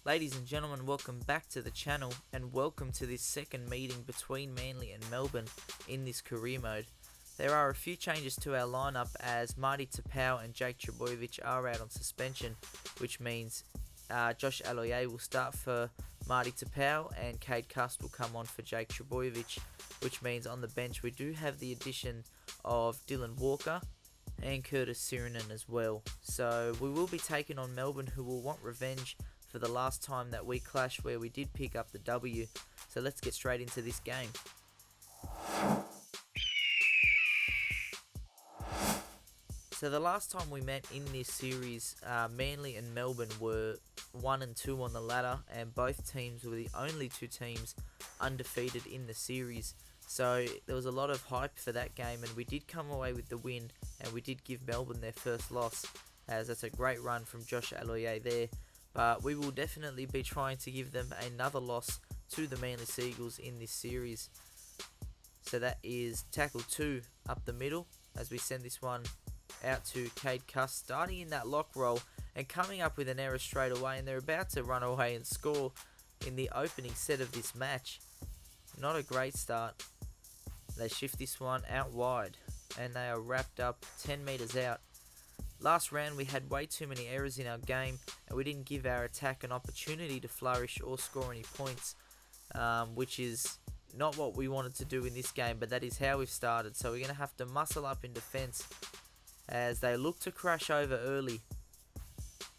Ladies and gentlemen, welcome back to the channel and welcome to this second meeting between Manly and Melbourne in this career mode. There are a few changes to our lineup as Marty Tapau and Jake Trbojevic are out on suspension, which means Josh Aloiai will start for Marty Tapau and Cade Cust will come on for Jake Trbojevic, which means on the bench we do have the addition of Dylan Walker and Curtis Sirinen as well. So we will be taking on Melbourne, who will want revenge for the last time that we clashed where we did pick up the W. So let's get straight into this game. So the last time we met in this series, Manly and Melbourne were 1 and 2 on the ladder, and both teams were the only two teams undefeated in the series. So there was a lot of hype for that game, and we did come away with the win, and we did give Melbourne their first loss, as that's a great run from Josh Aloiai there. But we will definitely be trying to give them another loss to the Manly Seagulls in this series. So that is tackle 2 up the middle, as we send this one out to Cade Cust, starting in that lock roll and coming up with an error straight away, and they're about to run away and score in the opening set of this match. Not a great start. They shift this one out wide and they are wrapped up 10 metres out. Last round we had way too many errors in our game and we didn't give our attack an opportunity to flourish or score any points, which is not what we wanted to do in this game, but that is how we've started. So we're going to have to muscle up in defence as they look to crash over early,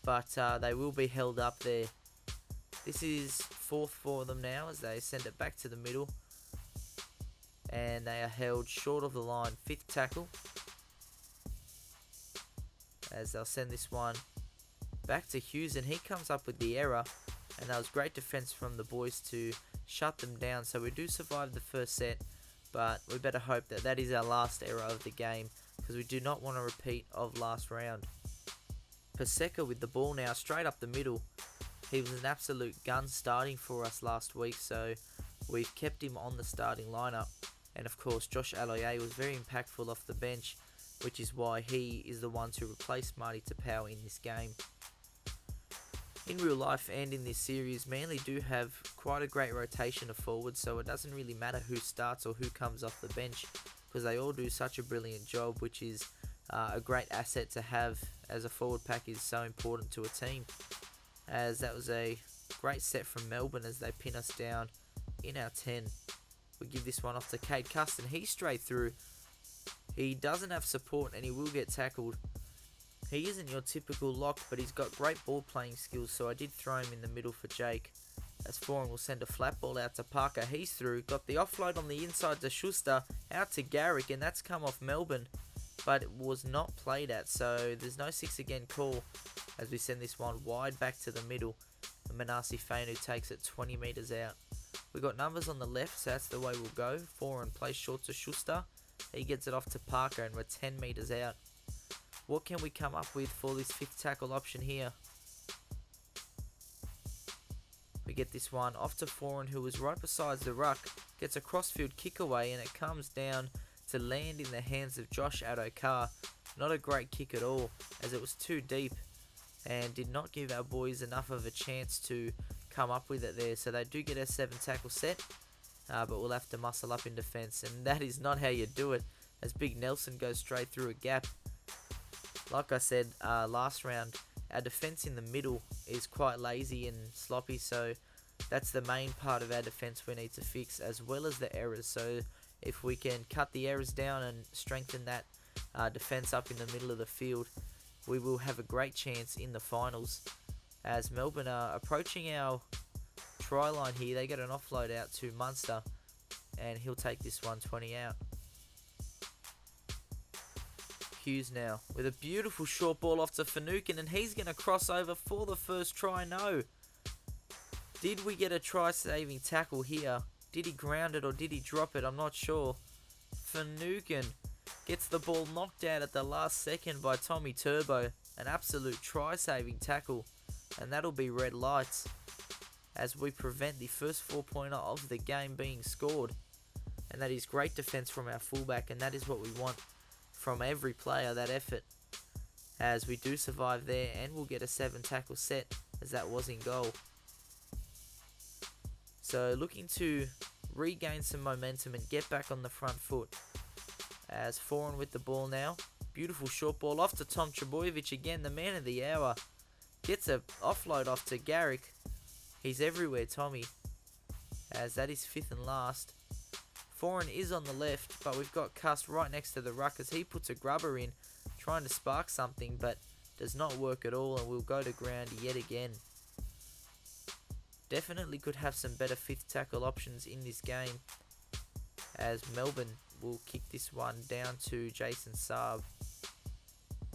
but they will be held up there. This is 4th for them now as they send it back to the middle and they are held short of the line. 5th tackle as they'll send this one back to Hughes, and he comes up with the error, and that was great defence from the boys to shut them down. So we do survive the first set, but we better hope that that is our last error of the game, because we do not want a repeat of last round. Paseka with the ball now straight up the middle. He was an absolute gun starting for us last week, so we've kept him on the starting lineup. And of course Josh Aloiai was very impactful off the bench, which is why he is the one to replace Marty Tapau in this game. In real life and in this series, Manly do have quite a great rotation of forwards, so it doesn't really matter who starts or who comes off the bench, because they all do such a brilliant job, which is a great asset to have, as a forward pack is so important to a team. As that was a great set from Melbourne as they pin us down in our 10. We give this one off to Cade Cust and he's straight through. He doesn't have support and he will get tackled. He isn't your typical lock, but he's got great ball playing skills, so I did throw him in the middle for Jake. As Foran will send a flat ball out to Parker, he's through. Got the offload on the inside to Schuster, out to Garrick, and that's come off Melbourne, but it was not played at, so there's no 6 again call as we send this one wide back to the middle. Manasi Fainu takes it 20 metres out. We got numbers on the left, so that's the way we'll go. Foran plays short to Schuster. He gets it off to Parker and we're 10 metres out. What can we come up with for this 5th tackle option here? We get this one off to Foran, who was right beside the ruck. Gets a crossfield kick away and it comes down to land in the hands of Josh Adokar. Not a great kick at all, as it was too deep and did not give our boys enough of a chance to come up with it there. So they do get a 7 tackle set, but we'll have to muscle up in defence, and that is not how you do it, as Big Nelson goes straight through a gap. Like I said last round, our defence in the middle is quite lazy and sloppy, so that's the main part of our defence we need to fix, as well as the errors. So if we can cut the errors down and strengthen that defence up in the middle of the field, we will have a great chance in the finals. As Melbourne are approaching our try line here, they get an offload out to Munster and he'll take this one 20 out. Hughes now with a beautiful short ball off to Finucane, and he's going to cross over for the first try. No. Did we get a try saving tackle here? Did he ground it or did he drop it? I'm not sure. Finucane gets the ball knocked out at the last second by Tommy Turbo. An absolute try saving tackle, and that'll be red lights as we prevent the first 4-pointer of the game being scored. And that is great defence from our fullback, and that is what we want from every player, that effort. As we do survive there and we'll get a 7 tackle set, as that was in goal. So looking to regain some momentum and get back on the front foot. As Foreign with the ball now. Beautiful short ball off to Tom Trebojevic again, the man of the hour. Gets a offload off to Garrick. He's everywhere, Tommy. As that is fifth and last. Foreign is on the left, but we've got Cuss right next to the ruck as he puts a grubber in, trying to spark something, but does not work at all, and we'll go to ground yet again. Definitely could have some better fifth tackle options in this game, as Melbourne will kick this one down to Jason Saab.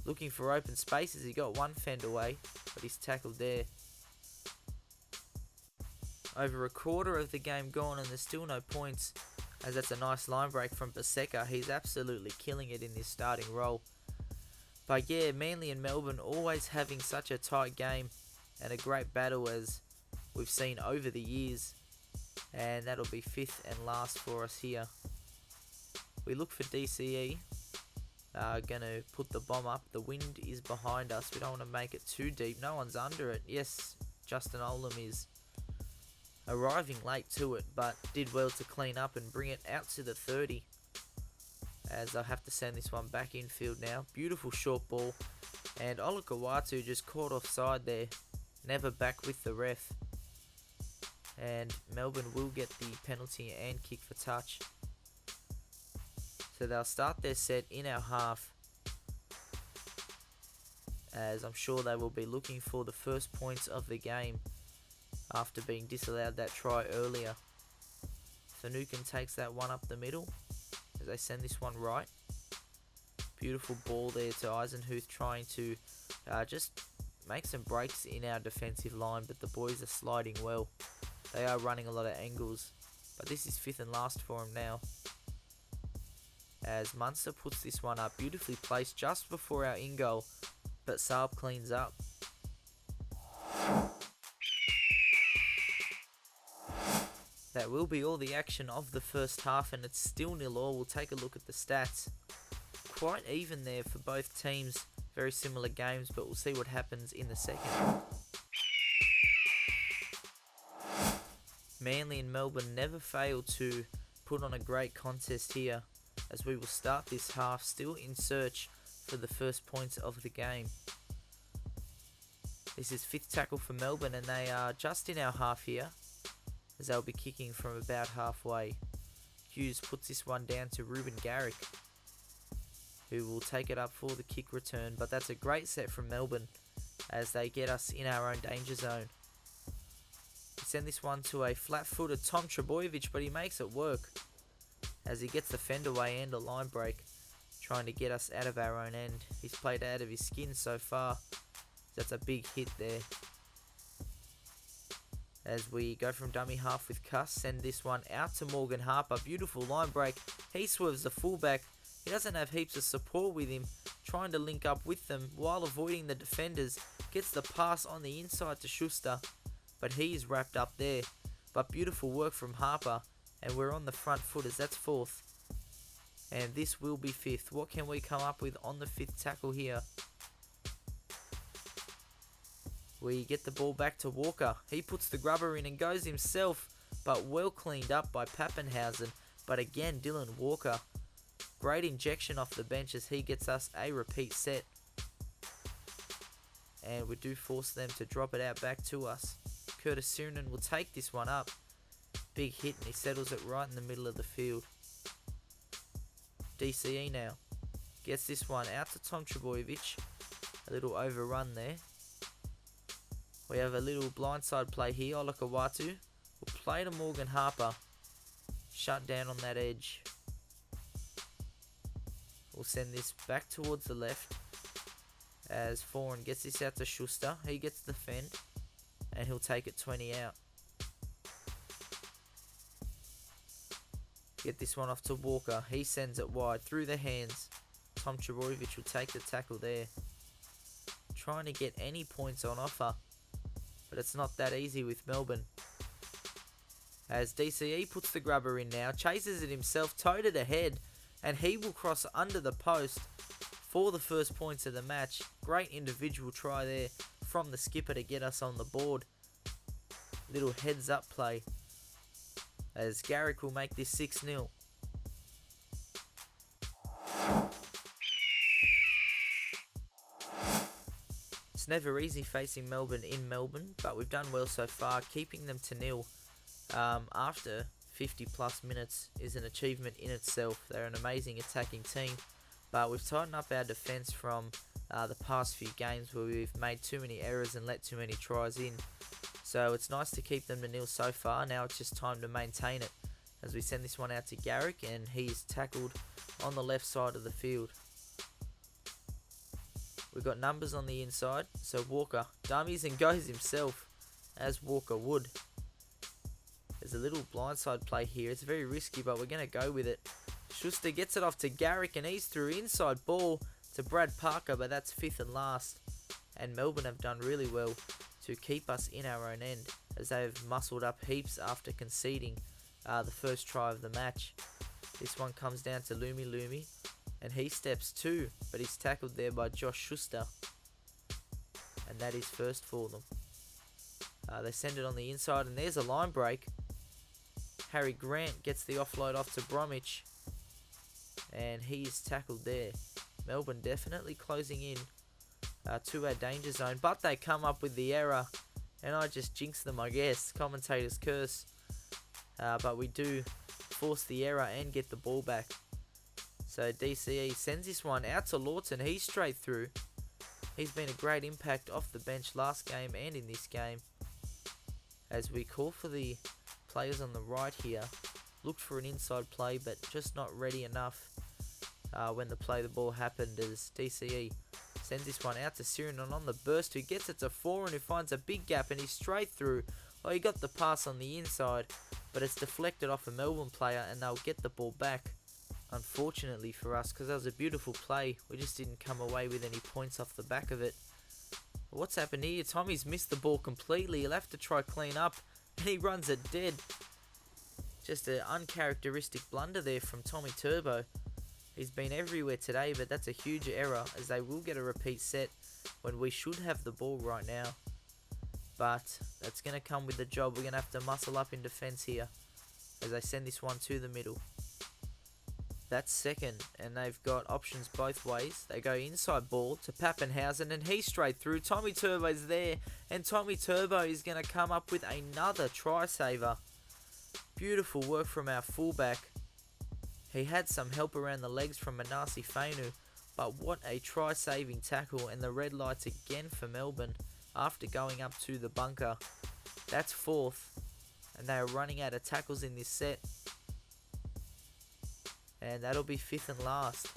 Looking for open spaces, he got one fend away, but he's tackled there. Over a quarter of the game gone and there's still no points, as that's a nice line break from Paseka. He's absolutely killing it in this starting role. But yeah, Manly and Melbourne always having such a tight game and a great battle as we've seen over the years. And that'll be fifth and last for us here. We look for DCE. Gonna put the bomb up. The wind is behind us. We don't want to make it too deep. No one's under it. Yes, Justin Olam is arriving late to it, but did well to clean up and bring it out to the 30. As I have to send this one back infield now. Beautiful short ball. And Olakawatu just caught offside there. Never back with the ref. And Melbourne will get the penalty and kick for touch. So they'll start their set in our half. As I'm sure they will be looking for the first points of the game after being disallowed that try earlier. Finucane takes that one up the middle as they send this one right. Beautiful ball there to Eisenhuth, trying to just make some breaks in our defensive line, but the boys are sliding well. They are running a lot of angles, but this is fifth and last for them now. As Munster puts this one up, beautifully placed just before our in goal, but Saab cleans up. That will be all the action of the first half, and it's still 0-0. We'll take a look at the stats. Quite even there for both teams. Very similar games, but we'll see what happens in the second. Manly and Melbourne never fail to put on a great contest here, as we will start this half still in search for the first points of the game. This is fifth tackle for Melbourne, and they are just in our half here, as they'll be kicking from about halfway. Hughes puts this one down to Ruben Garrick, who will take it up for the kick return, but that's a great set from Melbourne as they get us in our own danger zone. We send this one to a flat-footed Tom Trebojevic, but he makes it work as he gets the fend away and a line break, trying to get us out of our own end. He's played out of his skin so far. That's a big hit there. As we go from dummy half with Cuss, send this one out to Morgan Harper. Beautiful line break. He swerves the fullback. He doesn't have heaps of support with him, trying to link up with them while avoiding the defenders. Gets the pass on the inside to Schuster, but he is wrapped up there. But beautiful work from Harper, and we're on the front foot as that's fourth. And this will be fifth. What can we come up with on the fifth tackle here? We get the ball back to Walker. He puts the grubber in and goes himself, but well cleaned up by Pappenhausen. But again, Dylan Walker. Great injection off the bench as he gets us a repeat set. And we do force them to drop it out back to us. Curtis Sirinen will take this one up. Big hit, and he settles it right in the middle of the field. DCE now. Gets this one out to Tom Trebojevic. A little overrun there. We have a little blindside play here. Olakawatu will play to Morgan Harper. Shut down on that edge. We'll send this back towards the left as Foreign gets this out to Schuster. He gets the fend and he'll take it 20 out. Get this one off to Walker. He sends it wide through the hands. Tom Trebojevic will take the tackle there. Trying to get any points on offer, but it's not that easy with Melbourne. As DCE puts the grubber in now, chases it himself, towed it ahead, and he will cross under the post for the first points of the match. Great individual try there from the skipper to get us on the board. Little heads up play as Garrick will make this 6-0. It's never easy facing Melbourne in Melbourne, but we've done well so far. Keeping them to nil after 50 plus minutes is an achievement in itself. They're an amazing attacking team, but we've tightened up our defence from the past few games where we've made too many errors and let too many tries in. So it's nice to keep them to nil so far. Now it's just time to maintain it as we send this one out to Garrick, and he's tackled on the left side of the field. We've got numbers on the inside, so Walker dummies and goes himself, as Walker would. There's a little blindside play here. It's very risky, but we're going to go with it. Schuster gets it off to Garrick, and he's through inside ball to Brad Parker, but that's 5th and last. And Melbourne have done really well to keep us in our own end, as they've muscled up heaps after conceding the first try of the match. This one comes down to Lumi, and he steps too, but he's tackled there by Josh Schuster, and that is first for them. They send it on the inside, and there's a line break. Harry Grant gets the offload off to Bromwich, and he's tackled there. Melbourne definitely closing in to our danger zone, but they come up with the error, and I just jinx them, I guess. Commentator's curse. But we do force the error and get the ball back. So DCE sends this one out to Lawton. He's straight through. He's been a great impact off the bench last game and in this game. As we call for the players on the right here. Looked for an inside play, but just not ready enough when the play the ball happened, as DCE sends this one out to Sirinon on the burst, who gets it to Foran, who finds a big gap, and he's straight through. Oh, he got the pass on the inside, but it's deflected off a Melbourne player, and they'll get the ball back. Unfortunately for us, because that was a beautiful play. We just didn't come away with any points off the back of it. But what's happened here? Tommy's missed the ball completely. He'll have to try clean up, and he runs it dead. Just an uncharacteristic blunder there from Tommy Turbo. He's been everywhere today, but that's a huge error, as they will get a repeat set when we should have the ball right now. But that's going to come with the job. We're going to have to muscle up in defence here as they send this one to the middle. That's second, and they've got options both ways. They go inside ball to Pappenhausen, and he's straight through. Tommy Turbo's there, and Tommy Turbo is going to come up with another try saver. Beautiful work from our fullback. He had some help around the legs from Manasi Fainu, but what a try-saving tackle, and the red lights again for Melbourne after going up to the bunker. That's fourth, and they are running out of tackles in this set. And that'll be 5th and last.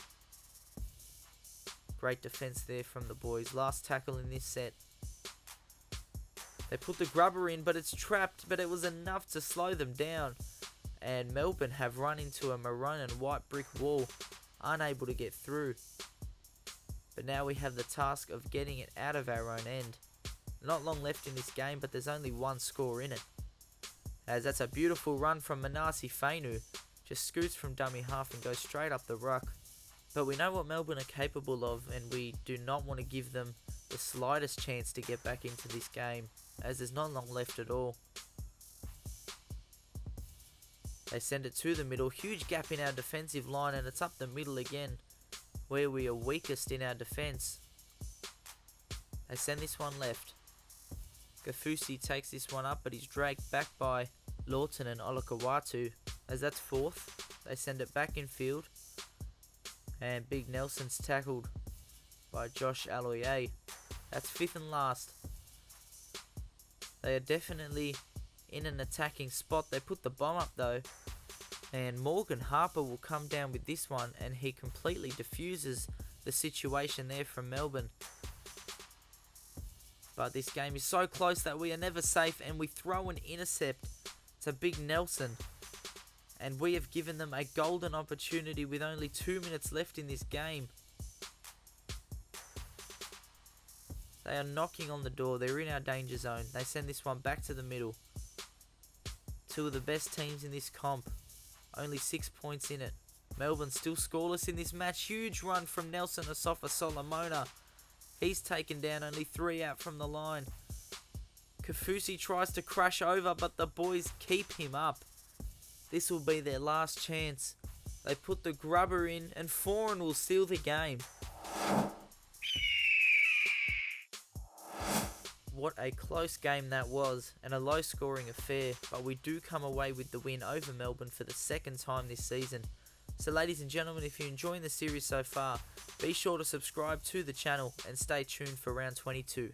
Great defence there from the boys. Last tackle in this set. They put the grubber in, but it's trapped, but it was enough to slow them down. And Melbourne have run into a maroon and white brick wall, unable to get through. But now we have the task of getting it out of our own end. Not long left in this game, but there's only one score in it. As that's a beautiful run from Manasi Fainu. Just scoots from dummy half and goes straight up the ruck. But we know what Melbourne are capable of, and we do not want to give them the slightest chance to get back into this game, as there's not long left at all. They send it to the middle. Huge gap in our defensive line, and it's up the middle again, where we are weakest in our defence. They send this one left. Gafusi takes this one up, but he's dragged back by Lawton and Olakawatu, as that's fourth. They send it back in field, and Big Nelson's tackled by Josh Aloye. That's 5th and last. They are definitely in an attacking spot. They put the bomb up though, and Morgan Harper will come down with this one, and he completely diffuses the situation there from Melbourne. But this game is so close that we are never safe, and we throw an intercept to Big Nelson, and we have given them a golden opportunity with only 2 minutes left in this game. They are knocking on the door. They're in our danger zone. They send this one back to the middle. Two of the best teams in this comp. Only 6 points in it. Melbourne still scoreless in this match. Huge run from Nelson Asafa Solomona. He's taken down, only 3 out from the line. Kafusi tries to crash over, but the boys keep him up. This will be their last chance. They put the grubber in and Foreign will seal the game. What a close game that was, and a low scoring affair, but we do come away with the win over Melbourne for the second time this season. So ladies and gentlemen, if you're enjoying the series so far, be sure to subscribe to the channel and stay tuned for round 22.